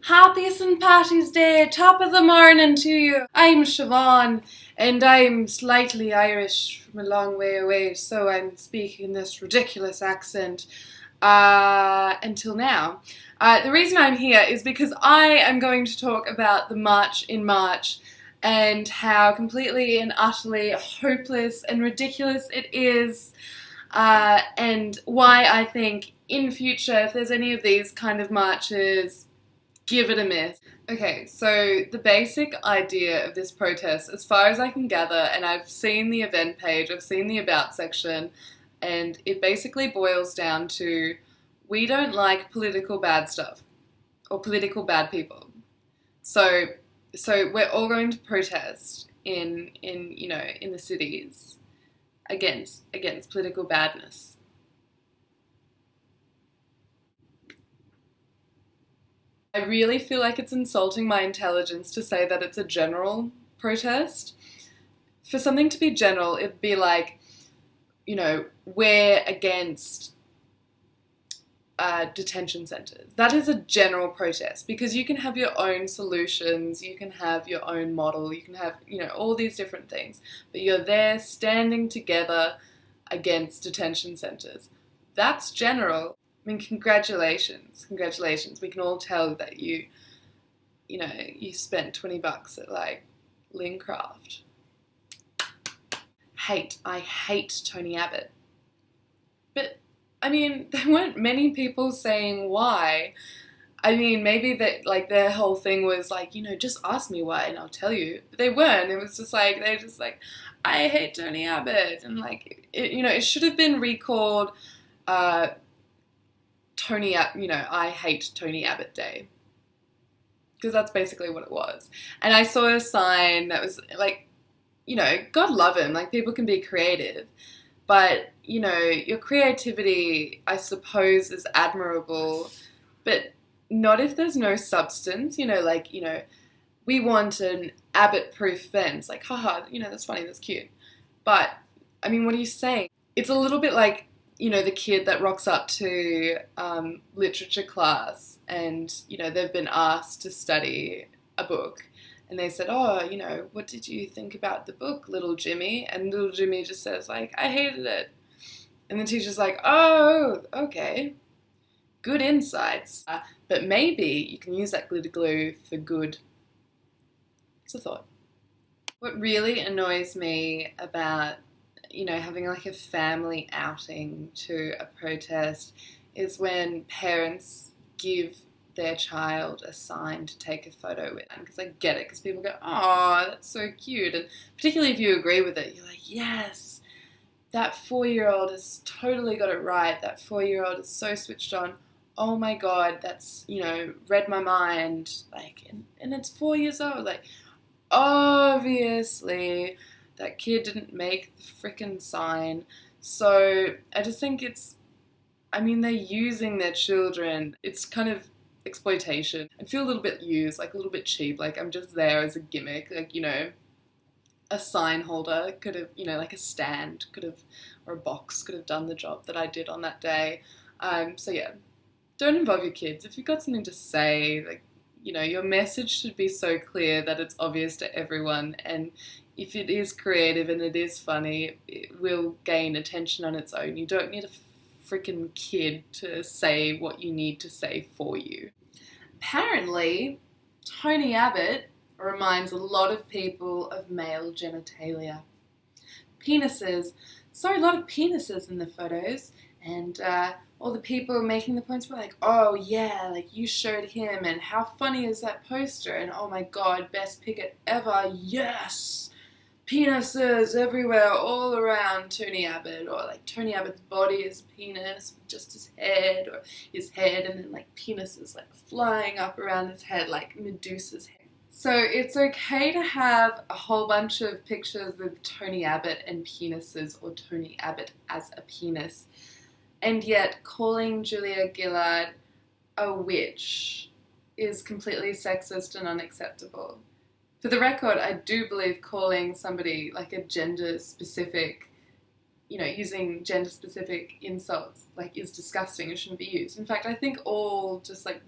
Happy St. Patty's Day, top of the morning to you. I'm Siobhan and I'm slightly Irish from a long way away, so I'm speaking this ridiculous accent until now. The reason I'm here is because I am going to talk about the March in March and how completely and utterly hopeless and ridiculous it is, and why I think in future, if there's any of these kind of marches, give it a miss. Okay, so the basic idea of this protest, as far as I can gather, and I've seen the event page, I've seen the about section, and it basically boils down to we don't like political bad stuff or political bad people. So so we're all going to protest in the cities against political badness. I really feel like it's insulting my intelligence to say that it's a general protest. For something to be general, it'd be like, we're against detention centres. That is a general protest because you can have your own solutions, you can have your own model, you can have, all these different things. But you're there standing together against detention centres. That's general. I mean, congratulations, congratulations. We can all tell that you spent $20 at like Lincraft. I hate Tony Abbott. But I mean, there weren't many people saying why. I mean, maybe that like their whole thing was like, just ask me why and I'll tell you. But they weren't. It was just like they just like, I hate Tony Abbott, and like it should have been recalled. Uh, I hate Tony Abbott Day, because that's basically what it was. And I saw a sign that was like, God love him. Like people can be creative, but your creativity, I suppose, is admirable, but not if there's no substance. We want an Abbott-proof fence. Like, haha, that's funny, that's cute. But I mean, what are you saying? It's a little bit like, the kid that rocks up to literature class and, they've been asked to study a book. And they said, oh, what did you think about the book, little Jimmy? And little Jimmy just says, like, I hated it. And the teacher's like, oh, okay, good insights. But maybe you can use that glitter glue for good. It's a thought. What really annoys me about, having like a family outing to a protest is when parents give their child a sign to take a photo with. Because I get it, because people go, oh, that's so cute. And particularly if you agree with it, you're like, yes, that 4-year-old has totally got it right. That 4-year-old is so switched on. Oh my God, that's, read my mind. Like, and it's 4 years old. Like, obviously, that kid didn't make the frickin' sign. So I just think they're using their children. It's kind of exploitation. I feel a little bit used, like a little bit cheap. Like I'm just there as a gimmick. Like, a sign holder could have, like a stand could have, or a box could have done the job that I did on that day. So yeah, don't involve your kids. If you've got something to say, like, your message should be so clear that it's obvious to everyone. And if it is creative and it is funny, it will gain attention on its own. You don't need a freaking kid to say what you need to say for you. Apparently, Tony Abbott reminds a lot of people of male genitalia. Penises. So a lot of penises in the photos, and all the people making the points were like, oh yeah, like you showed him, and how funny is that poster, and oh my God, best picket ever, yes! Penises everywhere, all around Tony Abbott, or like Tony Abbott's body is a penis, just his head, or his head, and then like penises like flying up around his head like Medusa's head. So it's okay to have a whole bunch of pictures of Tony Abbott and penises, or Tony Abbott as a penis, and yet calling Julia Gillard a witch is completely sexist and unacceptable. For the record, I do believe calling somebody like a gender specific, using gender specific insults like is disgusting and shouldn't be used. In fact, I think all just like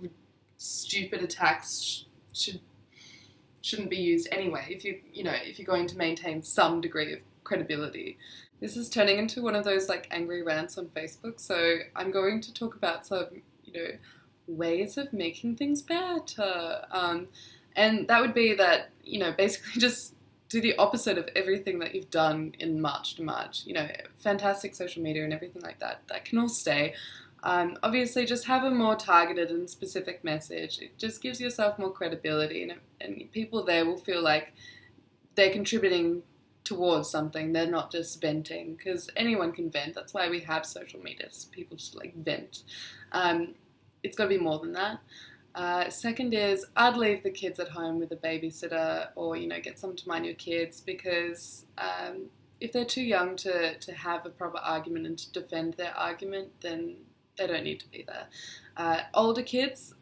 stupid attacks shouldn't be used anyway if if you're going to maintain some degree of credibility. This is turning into one of those like angry rants on Facebook, so I'm going to talk about some ways of making things better, and that would be that basically just do the opposite of everything that you've done in March to March. Fantastic social media and everything like that can all stay. Obviously, just have a more targeted and specific message. It just gives yourself more credibility, and people there will feel like they're contributing towards something. They're not just venting, because anyone can vent. That's why we have social media, so people just like vent. It's got to be more than that. Second is, I'd leave the kids at home with a babysitter, or get someone to mind your kids, because if they're too young to have a proper argument and to defend their argument, then they don't need to be there. Older kids,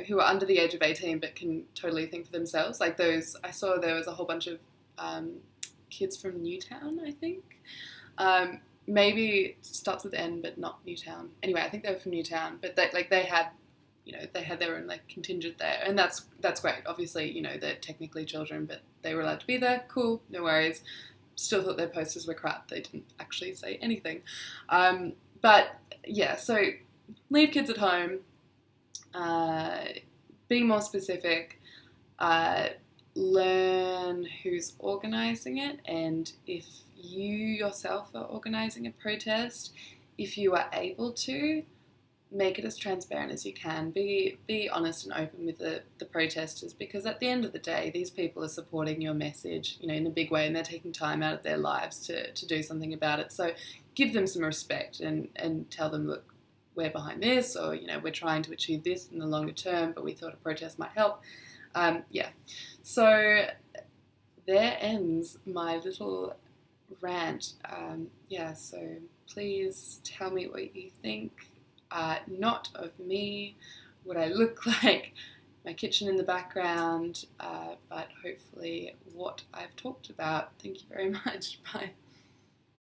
who are under the age of 18 but can totally think for themselves, like those, I saw there was a whole bunch of kids from Newtown, I think. Maybe starts with N but not Newtown. Anyway, I think they were from Newtown, but they had their own like contingent there, and that's great. Obviously, they're technically children, but they were allowed to be there. Cool, no worries. Still thought their posters were crap. They didn't actually say anything. But yeah, so leave kids at home, be more specific, learn who's organising it, and if you yourself are organising a protest, if you are able to, make it as transparent as you can. Be honest and open with the protesters, because at the end of the day, these people are supporting your message, in a big way, and they're taking time out of their lives to do something about it. So give them some respect and tell them, look, we're behind this, or we're trying to achieve this in the longer term, but we thought a protest might help. So there ends my little rant. So please tell me what you think. Not of me, what I look like, my kitchen in the background, but hopefully what I've talked about. Thank you very much. Bye.